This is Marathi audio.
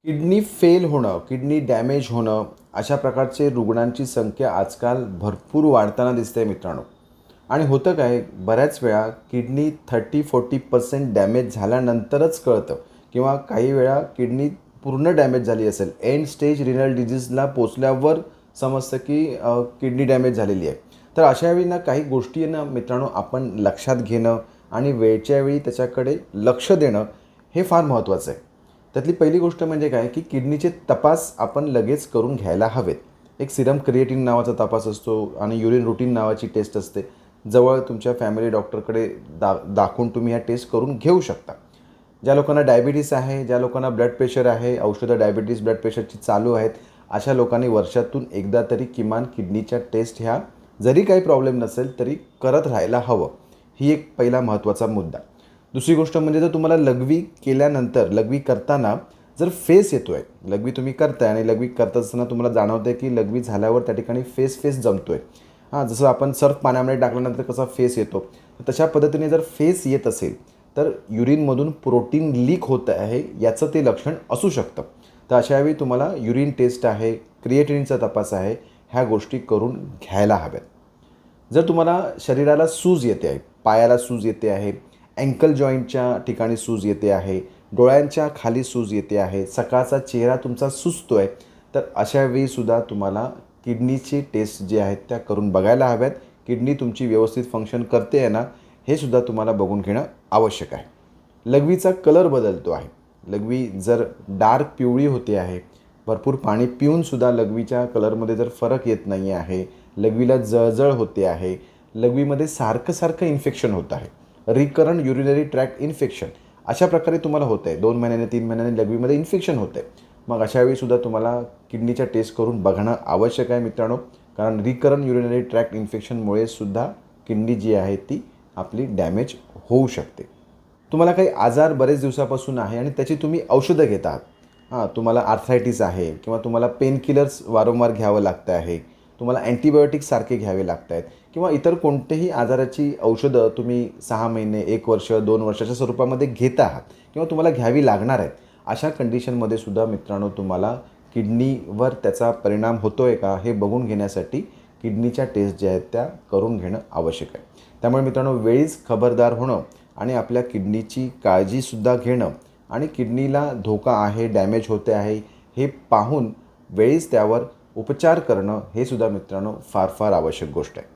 किडनी फेल होणं, किडनी डॅमेज होणं अशा प्रकारचे रुग्णांची संख्या आजकाल भरपूर वाढताना दिसते मित्रांनो. आणि होतं काय, बऱ्याच वेळा किडनी 30-40% डॅमेज झाल्यानंतरच कळतं किंवा काही वेळा किडनी पूर्ण डॅमेज झाली असेल, एंड स्टेज रिनल डिजीजला पोचल्यावर समजतं की किडनी डॅमेज झालेली आहे. तर अशा वेळी ना काही गोष्टी ना मित्रांनो आपण लक्षात घेणं आणि वेळच्या वेळी त्याच्याकडे लक्ष देणं हे फार महत्त्वाचं आहे. त्यातली पहिली गोष्ट म्हणजे काय, की किडनीचे तपास आपण लगेच करून घ्यायला हवेत. एक सिरम क्रिएटिन नावाचा तपास असतो आणि युरिन रुटीन नावाची टेस्ट असते. जवळ तुमच्या फॅमिली डॉक्टरकडे दाखवून तुम्ही ह्या टेस्ट करून घेऊ शकता. ज्या लोकांना डायबिटीस आहे, ज्या लोकांना ब्लड प्रेशर आहे, औषधं डायबिटीस ब्लड प्रेशरची चालू आहेत, अशा लोकांनी वर्षातून एकदा तरी किमान किडनीच्या टेस्ट ह्या जरी काही प्रॉब्लेम नसेल तरी करत राहायला हवं. ही एक पहिला महत्त्वाचा मुद्दा. दुसरी गोष्ट म्हणजे जर तुम्हाला लघवी केल्यानंतर, लघवी करताना जर फेस येतो आहे, लघवी तुम्ही करताय आणि लघवी करत असताना तुम्हाला जाणवतं आहे की लघवी झाल्यावर त्या ठिकाणी फेस जमतो आहे. जसं आपण सर्फ पाण्यामध्ये टाकल्यानंतर कसा फेस येतो, तशा पद्धतीने जर फेस येत असेल तर युरिनमधून प्रोटीन लीक होत आहे याचं ते लक्षण असू शकतं. तर अशावेळी तुम्हाला युरिन टेस्ट आहे, क्रिएटिनिनचा तपास आहे, ह्या गोष्टी करून घ्यायला हव्यात. जर तुम्हाला शरीराला सूज येते आहे, पायाला सूज येते आहे, अँकल जॉईंटच्या ठिकाणी सूज येते आहे, डोळ्यांच्या खाली सूज येते आहे, सकाळचा चेहरा तुमचा सुजतो आहे, तर अशावेळीसुद्धा तुम्हाला किडनीची टेस्ट जी आहेत त्या करून बघायला हव्यात. किडनी तुमची व्यवस्थित फंक्शन करते आहे ना, हे सुद्धा तुम्हाला बघून घेणं आवश्यक आहे. लघवीचा कलर बदलतो आहे. लघवी जर डार्क पिवळी होते आहे, भरपूर पाणी पिऊनसुद्धा लघवीच्या कलरमध्ये जर फरक येत नाही आहे, लघवीला जळजळ होते आहे, लघवीमध्ये सारखं इन्फेक्शन होत आहे, रिकरंट युरिनरी ट्रॅक्ट इन्फेक्शन अशा प्रकारे तुम्हाला होतं आहे, 2 महिन्याने 3 महिन्याने लघवीमध्ये इन्फेक्शन होतं आहे, मग अशावेळीसुद्धा तुम्हाला किडनीच्या टेस्ट करून बघणं आवश्यक आहे मित्रांनो. कारण रिकरंट युरिनरी ट्रॅक्ट इन्फेक्शनमुळे सुद्धा किडनी जी आहे ती आपली डॅमेज होऊ शकते. तुम्हाला काही आजार बरेच दिवसापासून आहे आणि त्याची तुम्ही औषधं घेत आहात. तुम्हाला आर्थरायटिस आहे किंवा तुम्हाला पेनकिलर्स वारंवार घ्यावं लागतं आहे, तुम्हाला अँटीबायोटिक्स सारखे घ्यावे लागत आहेत किंवा इतर कोणतेही आजाराची औषधं तुम्ही 6 महिने, 1 वर्ष, 2 वर्षाच्या स्वरूपामध्ये घेत आहात किंवा तुम्हाला घ्यावी लागणार आहेत. अशा कंडिशनमध्ये सुद्धा मित्रांनो तुम्हाला किडनीवर त्याचा परिणाम होतो आहे का हे बघून घेण्यासाठी किडनीच्या टेस्ट ज्या आहेत त्या करून घेणं आवश्यक आहे. त्यामुळे मित्रांनो वेळीच खबरदार होणं आणि आपल्या किडनीची काळजीसुद्धा घेणं आणि किडनीला धोका आहे, डॅमेज होते आहे हे पाहून वेळीच त्यावर उपचार करणं हे सुद्धा मित्रांनो फार आवश्यक गोष्ट आहे.